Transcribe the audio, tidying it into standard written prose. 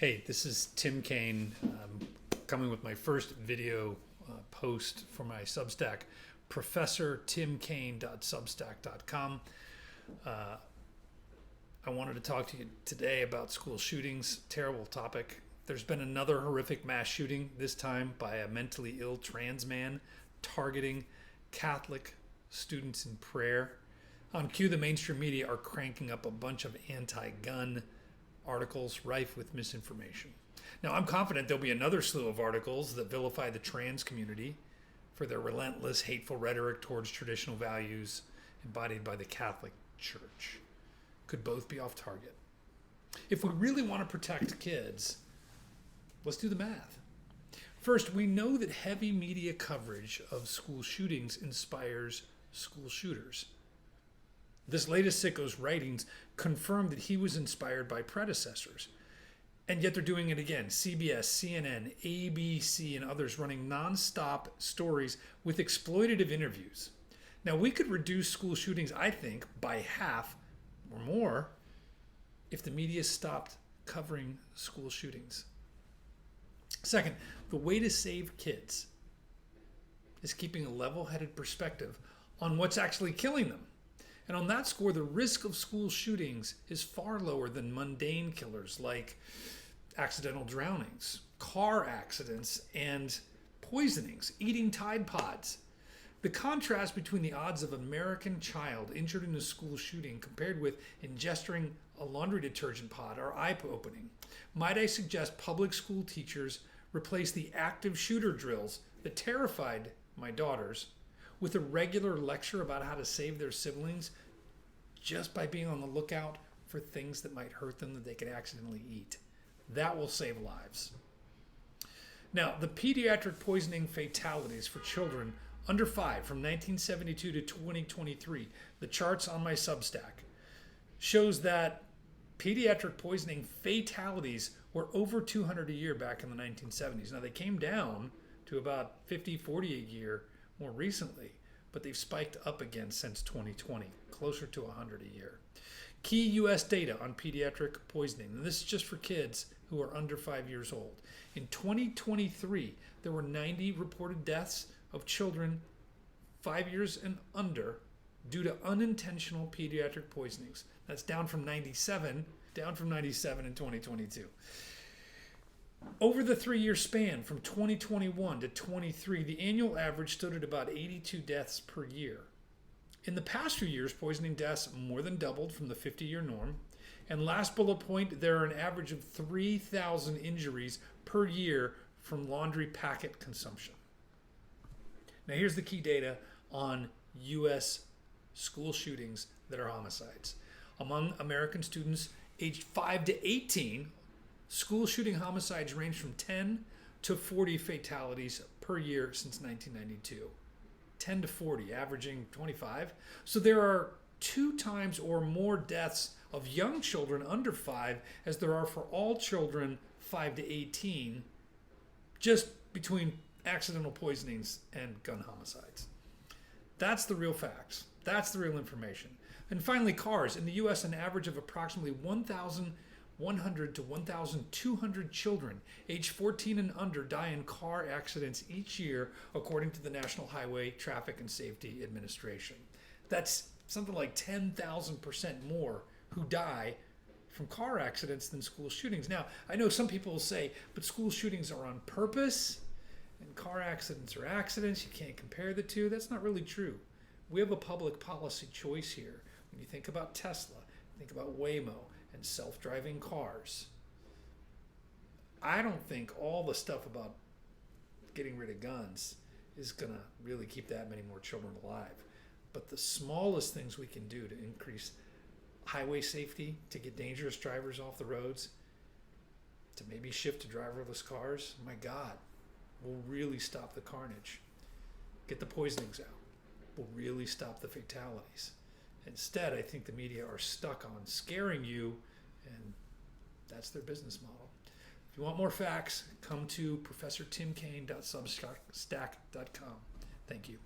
Hey, this is Tim Kaine, coming with my first video post for my Substack, professortimkaine.substack.com. I wanted to talk to you today about school shootings. Terrible topic. There's been another horrific mass shooting, this time by a mentally ill trans man targeting Catholic students in prayer. On cue, the mainstream media are cranking up a bunch of anti-gun articles rife with misinformation. Now, I'm confident there'll be another slew of articles that vilify the trans community for their relentless, hateful rhetoric towards traditional values embodied by the Catholic Church. Could both be off target. If we really want to protect kids, let's do the math. First, we know that heavy media coverage of school shootings inspires school shooters. This latest sicko's writings confirm that he was inspired by predecessors. And yet they're doing it again. CBS, CNN, ABC, and others running nonstop stories with exploitative interviews. Now, we could reduce school shootings, I think, by half or more if the media stopped covering school shootings. Second, the way to save kids is keeping a level-headed perspective on what's actually killing them. And on that score, the risk of school shootings is far lower than mundane killers like accidental drownings, car accidents, and poisonings, eating Tide Pods. The contrast between the odds of an American child injured in a school shooting compared with ingesting a laundry detergent pod are eye-opening. Might I suggest public school teachers replace the active shooter drills that terrified my daughters with a regular lecture about how to save their siblings just by being on the lookout for things that might hurt them that they could accidentally eat. That will save lives. Now, the pediatric poisoning fatalities for children under 5 from 1972 to 2023, the charts on my Substack, shows that pediatric poisoning fatalities were over 200 a year back in the 1970s. Now, they came down to about 50, 40 a year more recently, but they've spiked up again since 2020, closer to 100 a year. Key U.S. data on pediatric poisoning, and this is just for kids who are under 5 years old. In 2023, there were 90 reported deaths of children 5 years and under due to unintentional pediatric poisonings. That's down from 97 in 2022. Over the 3-year span from 2021 to 23, the annual average stood at about 82 deaths per year. In the past few years, poisoning deaths more than doubled from the 50-year norm. And last bullet point, there are an average of 3,000 injuries per year from laundry packet consumption. Now here's the key data on U.S. school shootings that are homicides. Among American students aged 5 to 18, school shooting homicides range from 10 to 40 fatalities per year since 1992. 10 to 40, averaging 25. So there are 2 times or more deaths of young children under 5 as there are for all children 5 to 18, just between accidental poisonings and gun homicides. That's the real facts. That's the real information. And finally, cars. In the U.S., an average of approximately 1,100 to 1,200 children aged 14 and under die in car accidents each year, according to the National Highway Traffic and Safety Administration. That's something like 10,000% more who die from car accidents than school shootings. Now, I know some people will say, but school shootings are on purpose and car accidents are accidents. You can't compare the two. That's not really true. We have a public policy choice here. When you think about Tesla, think about Waymo and self-driving cars. I don't think all the stuff about getting rid of guns is going to really keep that many more children alive. But the smallest things we can do to increase highway safety, to get dangerous drivers off the roads, to maybe shift to driverless cars, my God, will really stop the carnage. Get the poisonings out. Will really stop the fatalities. Instead, I think the media are stuck on scaring you, and that's their business model. If you want more facts, come to professortimkaine.substack.com. Thank you.